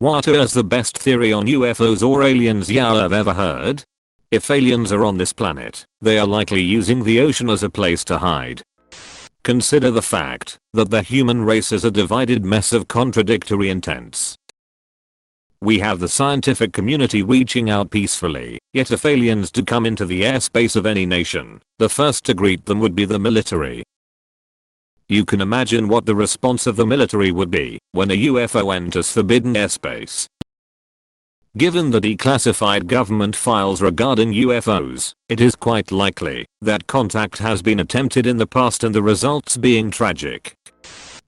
What is the best theory on UFOs or aliens y'all ever heard? If aliens are on this planet, they are likely using the ocean as a place to hide. Consider the fact that the human race is a divided mess of contradictory intents. We have the scientific community reaching out peacefully, yet if aliens do come into the airspace of any nation, the first to greet them would be the military. You can imagine what the response of the military would be when a UFO enters forbidden airspace. Given the declassified government files regarding UFOs, it is quite likely that contact has been attempted in the past and the results being tragic.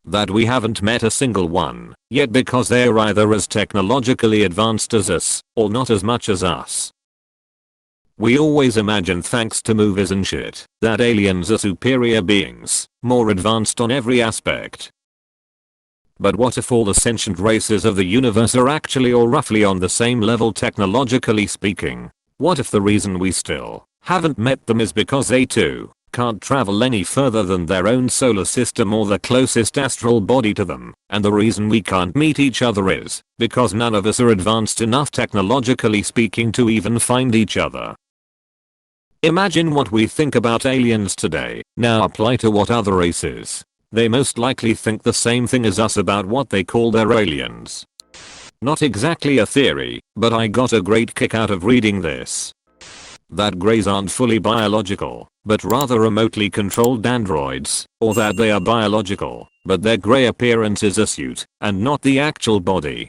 That we haven't met a single one yet because they're either as technologically advanced as us or not as much as us. We always imagine, thanks to movies and shit, that aliens are superior beings, more advanced on every aspect. But what if all the sentient races of the universe are actually or roughly on the same level technologically speaking? What if the reason we still haven't met them is because they too can't travel any further than their own solar system or the closest astral body to them, and the reason we can't meet each other is because none of us are advanced enough technologically speaking to even find each other? Imagine what we think about aliens today, now apply to what other races. They most likely think the same thing as us about what they call their aliens. Not exactly a theory, but I got a great kick out of reading this. That greys aren't fully biological, but rather remotely controlled androids, or that they are biological, but their grey appearance is a suit, and not the actual body.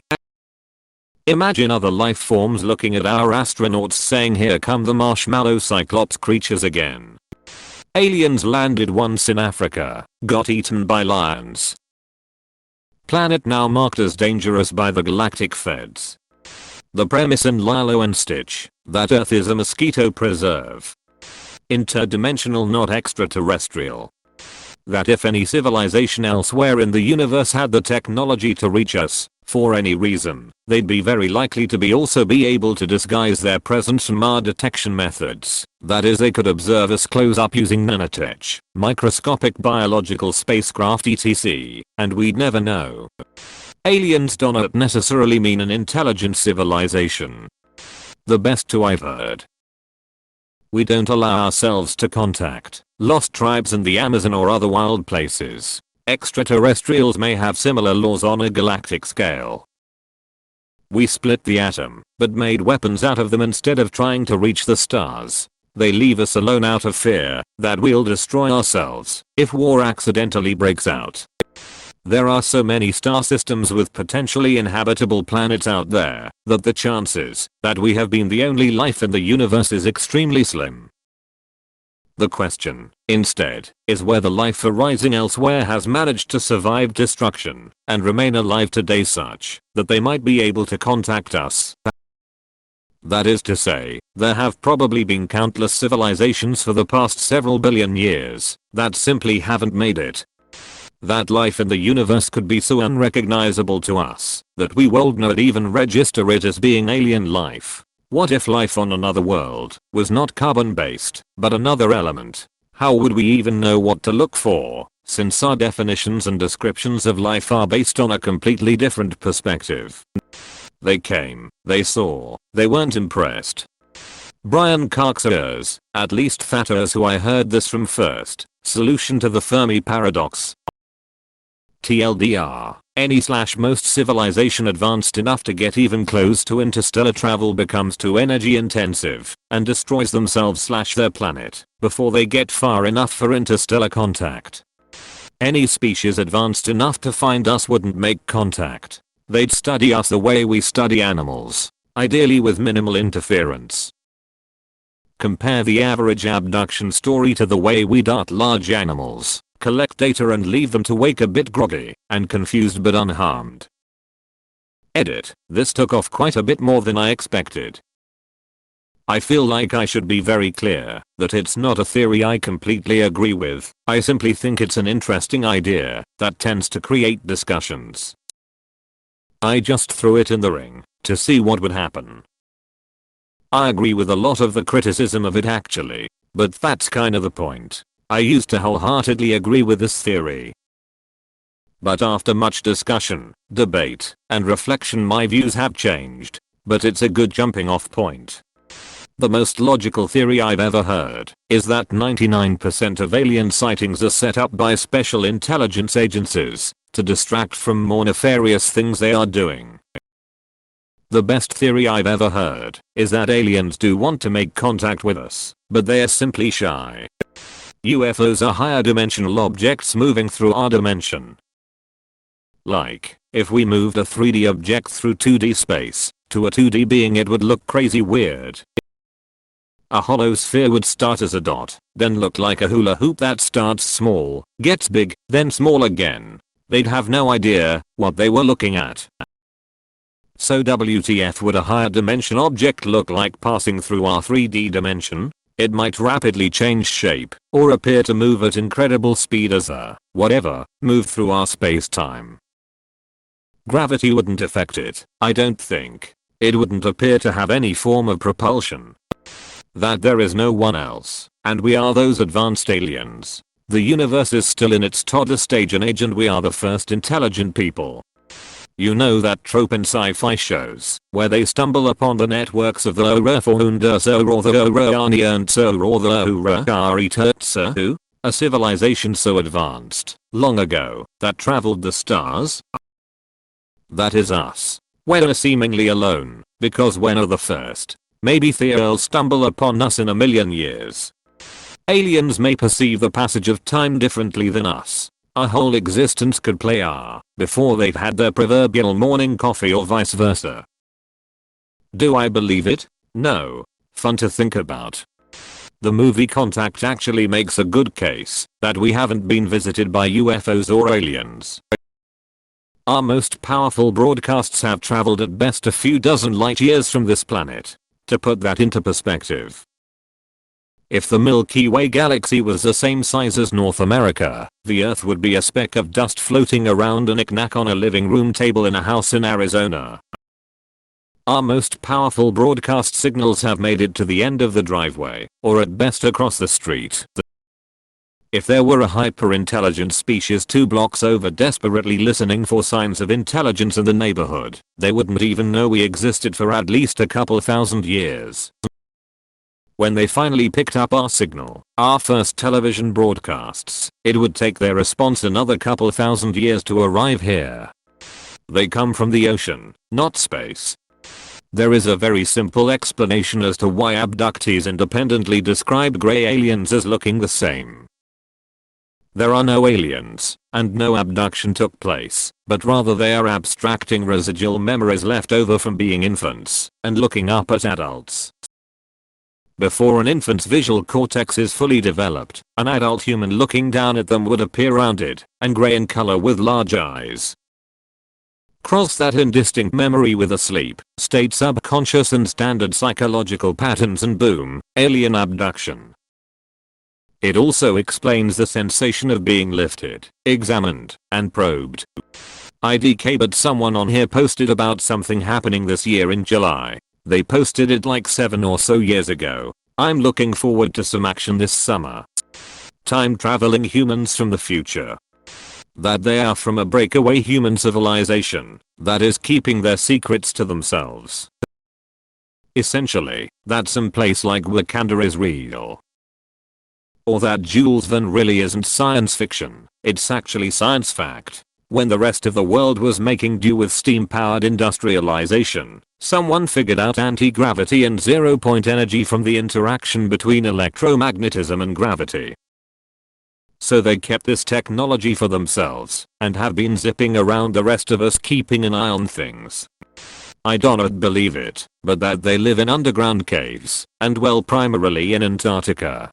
Imagine other life forms looking at our astronauts saying, "Here come the marshmallow cyclops creatures again." Aliens landed once in Africa, got eaten by lions. Planet now marked as dangerous by the galactic feds. The premise in Lilo and Stitch, that Earth is a mosquito preserve. Interdimensional, not extraterrestrial. That if any civilization elsewhere in the universe had the technology to reach us, for any reason, they'd be very likely to be able to disguise their presence from our detection methods. That is, they could observe us close up using nanotech, microscopic biological spacecraft etc. and we'd never know. Aliens do not necessarily mean an intelligent civilization. The best two I've heard. We don't allow ourselves to contact lost tribes in the Amazon or other wild places. Extraterrestrials may have similar laws on a galactic scale. We split the atom, but made weapons out of them instead of trying to reach the stars. They leave us alone out of fear that we'll destroy ourselves if war accidentally breaks out. There are so many star systems with potentially inhabitable planets out there that the chances that we have been the only life in the universe is extremely slim. The question, instead, is whether life arising elsewhere has managed to survive destruction and remain alive today such that they might be able to contact us. That is to say, there have probably been countless civilizations for the past several billion years that simply haven't made it. That life in the universe could be so unrecognizable to us that we won't not even register it as being alien life. What if life on another world was not carbon-based, but another element? How would we even know what to look for, since our definitions and descriptions of life are based on a completely different perspective? They came, they saw, they weren't impressed. Brian Cox's, at least that is who I heard this from first, solution to the Fermi paradox. TLDR, any/most civilization advanced enough to get even close to interstellar travel becomes too energy intensive and destroys themselves/their planet before they get far enough for interstellar contact. Any species advanced enough to find us wouldn't make contact. They'd study us the way we study animals, ideally with minimal interference. Compare the average abduction story to the way we dart large animals, collect data and leave them to wake a bit groggy and confused but unharmed. Edit. This took off quite a bit more than I expected. I feel like I should be very clear that it's not a theory I completely agree with. I simply think it's an interesting idea that tends to create discussions. I just threw it in the ring to see what would happen. I agree with a lot of the criticism of it actually, but that's kind of the point. I used to wholeheartedly agree with this theory. But after much discussion, debate, and reflection my views have changed. But it's a good jumping off point. The most logical theory I've ever heard is that 99% of alien sightings are set up by special intelligence agencies to distract from more nefarious things they are doing. The best theory I've ever heard is that aliens do want to make contact with us, but they are simply shy. UFOs are higher dimensional objects moving through our dimension. Like, if we moved a 3D object through 2D space to a 2D being, it would look crazy weird. A hollow sphere would start as a dot, then look like a hula hoop that starts small, gets big, then small again. They'd have no idea what they were looking at. So WTF would a higher dimension object look like passing through our 3D dimension? It might rapidly change shape, or appear to move at incredible speed as a, whatever, move through our space-time. Gravity wouldn't affect it, I don't think. It wouldn't appear to have any form of propulsion. That there is no one else, and we are those advanced aliens. The universe is still in its toddler stage and age, and we are the first intelligent people. You know that trope in sci-fi shows, where they stumble upon the networks of the Uraforunderser or the Uranianser or the Uraritetsu, a civilization so advanced, long ago, that traveled the stars? That is us. We're seemingly alone, because we're the first. Maybe they'll stumble upon us in a million years. Aliens may perceive the passage of time differently than us. Our whole existence could play out before they've had their proverbial morning coffee or vice versa. Do I believe it? No. Fun to think about. The movie Contact actually makes a good case that we haven't been visited by UFOs or aliens. Our most powerful broadcasts have traveled at best a few dozen light years from this planet. To put that into perspective, if the Milky Way galaxy was the same size as North America, the Earth would be a speck of dust floating around a knick-knack on a living room table in a house in Arizona. Our most powerful broadcast signals have made it to the end of the driveway, or at best across the street. If there were a hyper-intelligent species 2 blocks over desperately listening for signs of intelligence in the neighborhood, they wouldn't even know we existed for at least a couple thousand years. When they finally picked up our signal, our first television broadcasts, it would take their response another couple thousand years to arrive here. They come from the ocean, not space. There is a very simple explanation as to why abductees independently describe gray aliens as looking the same. There are no aliens, and no abduction took place, but rather they are abstracting residual memories left over from being infants, and looking up at adults. Before an infant's visual cortex is fully developed, an adult human looking down at them would appear rounded and gray in color with large eyes. Cross that indistinct memory with a sleep state subconscious and standard psychological patterns and boom, alien abduction. It also explains the sensation of being lifted, examined, and probed. IDK, but someone on here posted about something happening this year in July. They posted it like 7 or so years ago. I'm looking forward to some action this summer. Time traveling humans from the future. That they are from a breakaway human civilization that is keeping their secrets to themselves. Essentially, that some place like Wakanda is real. Or that Jules Verne really isn't science fiction, it's actually science fact. When the rest of the world was making do with steam-powered industrialization, someone figured out anti-gravity and zero-point energy from the interaction between electromagnetism and gravity. So they kept this technology for themselves, and have been zipping around the rest of us keeping an eye on things. I don't believe it, but that they live in underground caves, and well primarily in Antarctica.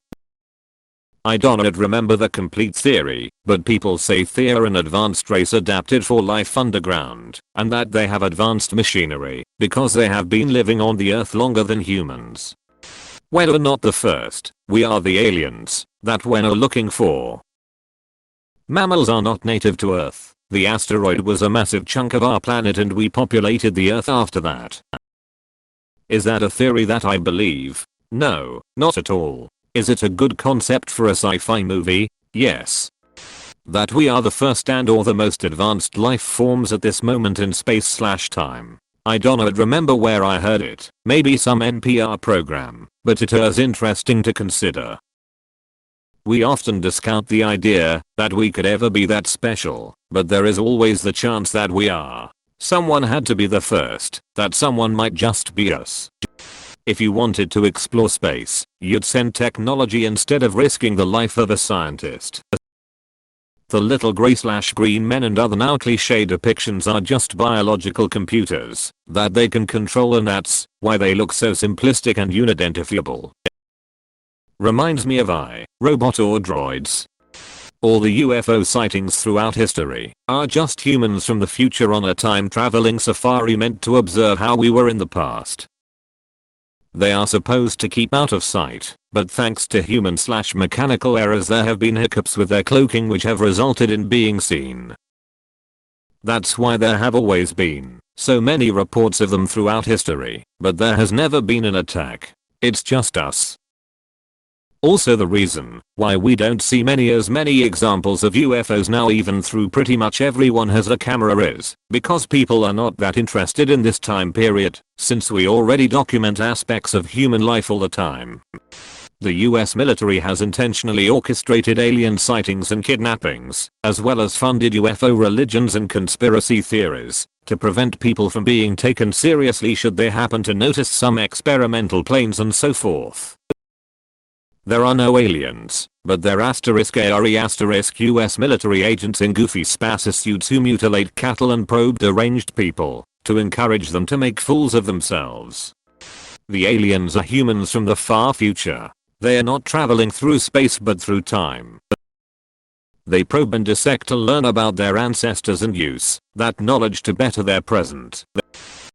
I don't remember the complete theory, but people say they're an advanced race adapted for life underground, and that they have advanced machinery, because they have been living on the earth longer than humans. We're not the first, we are the aliens that we're looking for. Mammals are not native to Earth. The asteroid was a massive chunk of our planet and we populated the Earth after that. Is that a theory that I believe? No, not at all. Is it a good concept for a sci-fi movie? Yes. that we are the first and or the most advanced life forms at this moment in space/time. I don't remember where I heard it, maybe some NPR program, but it is interesting to consider. We often discount the idea that we could ever be that special, but there is always the chance that we are. Someone had to be the first, that someone might just be us. If you wanted to explore space, you'd send technology instead of risking the life of a scientist. The little grey/green men and other now cliche depictions are just biological computers that they can control, and that's why they look so simplistic and unidentifiable. Reminds me of robot or droids. All the UFO sightings throughout history are just humans from the future on a time-traveling safari meant to observe how we were in the past. They are supposed to keep out of sight, but thanks to human/mechanical errors there have been hiccups with their cloaking which have resulted in being seen. That's why there have always been so many reports of them throughout history, but there has never been an attack. It's just us. Also the reason why we don't see many examples of UFOs now, even through pretty much everyone has a camera, is because people are not that interested in this time period, since we already document aspects of human life all the time. The US military has intentionally orchestrated alien sightings and kidnappings, as well as funded UFO religions and conspiracy theories, to prevent people from being taken seriously should they happen to notice some experimental planes and so forth. There are no aliens, but there are US military agents in goofy spacesuits who mutilate cattle and probe deranged people to encourage them to make fools of themselves. The aliens are humans from the far future. They are not traveling through space but through time. They probe and dissect to learn about their ancestors and use that knowledge to better their present.